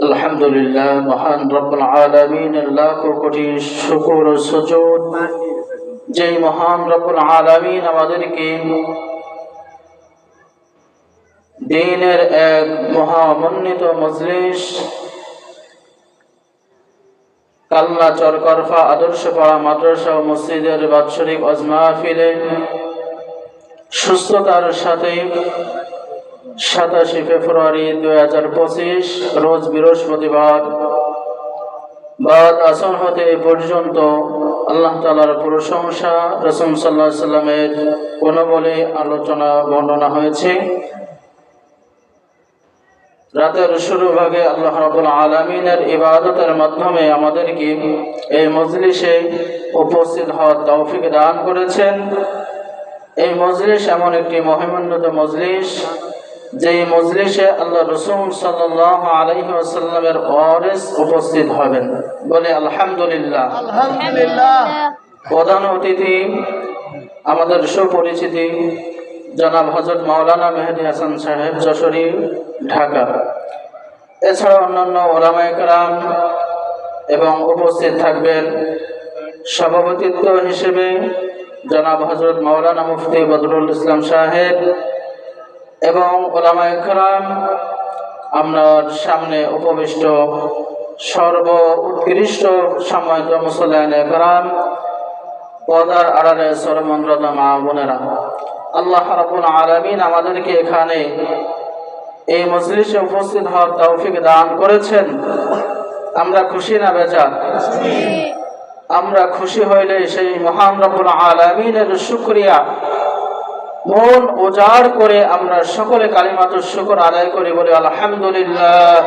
আলহামদুলিল্লাহ, মহান রব্বুল আলামিনের লাখ কোটি শুকর ও সুজুদ। যেই মহান রব্বুল আলামিন আমাদেরকে দ্বীনের এক মহামন্বিত মজলিস কাল্লা চরকরফা আদর্শ পাড়া মাদ্রাসা ও মসজিদের বাৎসরিক ওয়াজ মাহফিলে সুস্থতার সাথে 27 ফেব্রুয়ারি 2025 রোজ বৃহস্পতিবার বাদ আসর হতে এ পর্যন্ত আল্লাহ তাআলার প্রশংসা, রাসূল সাল্লাল্লাহু আলাইহি সাল্লামের কোন বলে আলোচনা বর্ণনা হয়েছে। রাতের শুরু ভাগে আল্লাহ রাব্বুল আলামিনের ইবাদতের মাধ্যমে আমাদেরকে এই মজলিসে উপস্থিত হওয়ার তৌফিক দান করেছেন। এই মজলিস এমন একটি মহিমান্বিত মজলিস, যেই মজলিসে আল্লাহ রাসূল সাল্লাল্লাহু আলাইহি ওয়াসাল্লামের ওয়ারিস উপস্থিত হবেন। বলে আলহামদুলিল্লাহ। আলহামদুলিল্লাহ। প্রধান অতিথি আমাদের সুপরিচিতি জনাব হযরত মাওলানা মেহেদী হাসান সাহেব, যশোরী, ঢাকা। এছাড়া অন্যান্য ওলামায়ে কেরাম এবং উপস্থিত থাকবেন সভাপতিত্ব হিসেবে জনাব হযরত মাওলানা মুফতি বদরুল ইসলাম সাহেব এবং ওলামায়ে কেরাম। আপনার সামনে উপবিষ্ট সর্ব উৎকৃষ্ট সম্মানিত মুসল্লিয়ানে কেরাম, পর্দার আড়ালে সরমন্দ্রতা মা বোনেরা, আল্লাহ রাব্বুল আলামিন আমাদেরকে এখানে এই মজলিসে উপস্থিত হওয়ার তৌফিক দান করেছেন। আমরা খুশি না বেজার? আমরা খুশি হইলে সেই মহান রব্বুল আলামিনের শুকরিয়া মন উজাড় করে আমরা সকলে কালিমাতুশ শুকর আদায় করি, বলি আলহামদুলিল্লাহ।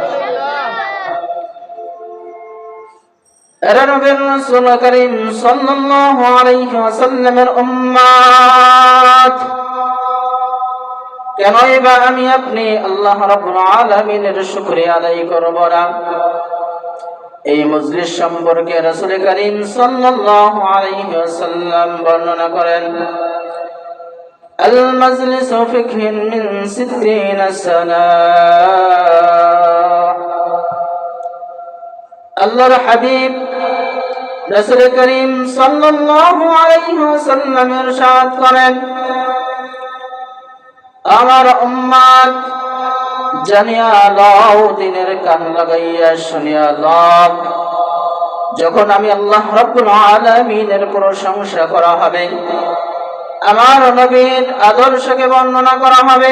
নবীর রাসূল করিম সাল্লাল্লাহু আলাইহি ওয়াসাল্লামের উম্মত, কেনই বা আমি আপনি আল্লাহ রাব্বুল আলামিনের শুকরিয়া আদায় করব না? এই মজলিস সম্পর্কে রাসূল করিম সাল্লাল্লাহু আলাইহি ওয়াসাল্লাম বর্ণনা করেন, আল মাজলিসু ফিকহুন মিন 60 সানা। আল্লাহর হাবিব রাসূল করিম সাল্লাল্লাহু আলাইহি ওয়াসাল্লাম ইরশাদ করেন, আমার উম্মত জানিয়া লও, দিনের কান লাগাইয়া শুনিয়া লও, যখন আমি আল্লাহ রাব্বুল আলামিনের প্রশংসা করা হবে, আমার নবীর আদর্শকে বর্ণনা করা হবে,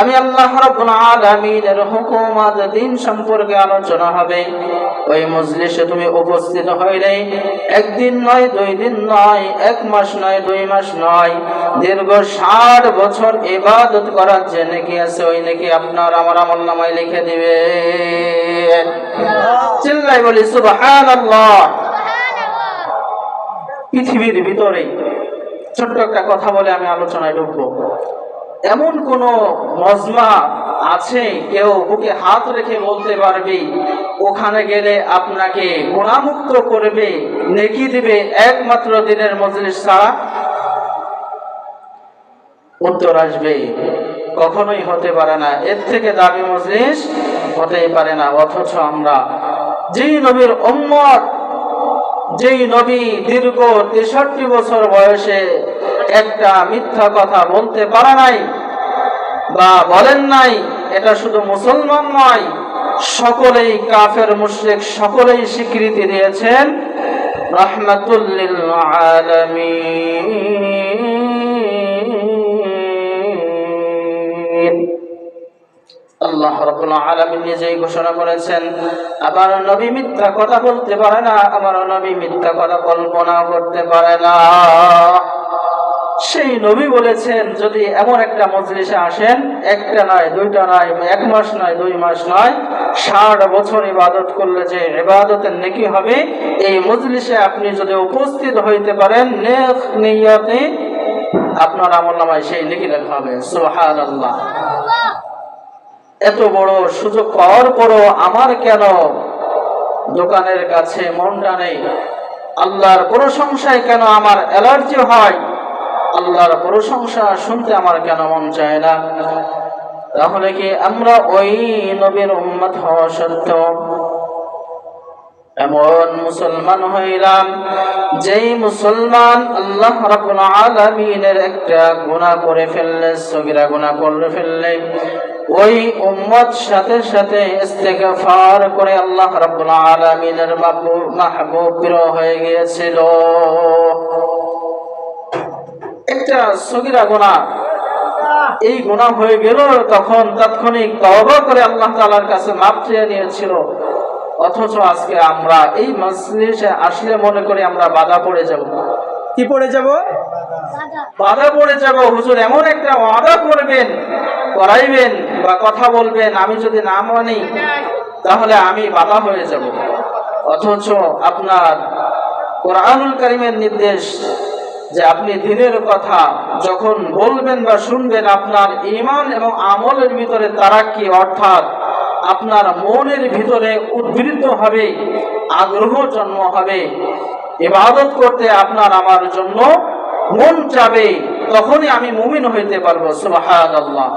আমি আল্লাহ রাব্বুল আলামিনের হুকুমত দ্বীন সম্পর্কে আলোচনা হবে, ওই মজলিসে তুমি উপস্থিত হইলে একদিন নয়, 2 দিন নয়, 1 মাস নয়, 2 মাস নয়, দীর্ঘ 60 বছর ইবাদত করার যে নেকি আছে, ওই নেকি আপনার আমার আমলনামায় লিখে দিবে। চিল্লাই বলি সুবহানাল্লাহ। পৃথিবীর ভিতরে ছোট্ট একটা কথা বলে আমি আলোচনায় ঢুকবো। এমন কোন মজমা আছে কেউ বুকে হাত রেখে বলতে পারবে ওখানে গেলে আপনাকে গুনাহমুক্ত করবে, নেকি দিবে একমাত্র দিনের মজলিস ছাড়া? উত্তর আসবে কখনোই হতে পারে না, এর থেকে দামি মজলিস হতেই পারে না। অথচ আমরা যেই নবীর উম্মত, যেই নবী দীর্ঘ 63 বছর বয়সে একটা মিথ্যা কথা বলতে পারে নাই বা বলেন নাই, এটা শুধু মুসলমান নয়, সকলেই কাফের মুশরিক সকলেই স্বীকৃতি দিয়েছেন রাহমাতুল লিল আলামিন। আল্লাহ রাব্বুল আলামিন নিজেই ঘোষণা করেছেন, আমার নবী মিথ্যা কথা বলতে পারে না, আমার নবী মিথ্যা কথা কল্পনা করতে পারে না। সেই নবী বলেছেন, যদি এমন একটা মজলিসে আসেন, একটা নয়, 2টা নয়, 1 মাস নয়, 2 মাস নয়, 60 বছর ইবাদত করলে যে ইবাদতের নেকি হবে, এই মজলিসে আপনি যদি উপস্থিত হইতে পারেন নেক নিয়তে, আপনার আমলনামায় সেই নেকি লেখা হবে। সুবহানাল্লাহ। এত বড় সুযোগ পাওয়ার পরও আমার কেন দোকানের কাছে মনটা নেই? আল্লাহর প্রশংসায় কেন আমার অ্যালার্জি হয়? আল্লাহর প্রশংসা শুনতে আমার কেন মন চায় না? তাহলে কি আমরা ওই নবীর উম্মত হওয়া সত্ত্বেও এমন মুসলমান হইলাম যেই মুসলমান আল্লাহ রাব্বুল আলামিনের একটা গুনাহ করে ফেললে, সগীরা গুনাহ করে ফেললে, ওই উম্মত সাথে সাথে ইস্তেগফার করে আল্লাহ রাব্বুল আলামিনের মাহবুব প্রিয় হয়ে গিয়েছিল। একটা সগীরা গুনাহ, এই গুনাহ হয়ে গেল, তখন তাৎক্ষণিক তওবা করে আল্লাহ তাআলার কাছে মাফ চেয়ে নিয়েছিল। অথচ আজকে আমরা এই মজলিসে আসলে মনে করি আমরা বাধা পড়ে যাব। কি পড়ে যাব? বাধা পড়ে যাব। হুজুর এমন একটা ওয়াদা করবেন, করাইবেন বা কথা বলবেন, আমি যদি না মানি তাহলে আমি বাধা হয়ে যাব। অথচ আপনার কোরআনুল কারীমের নির্দেশ যে আপনি দ্বীনের কথা যখন বলবেন বা শুনবেন, আপনার ঈমান এবং আমলের ভিতরে তারাক্কি, অর্থাৎ আপনার মনের ভিতরে উদ্বৃত্ত হবে, আগ্রহ জন্ম হবে, ইবাদত করতে আপনার আমার জন্য মন চাবে, তখনই আমি মুমিন হইতে পারবো। সুবহানাল্লাহ।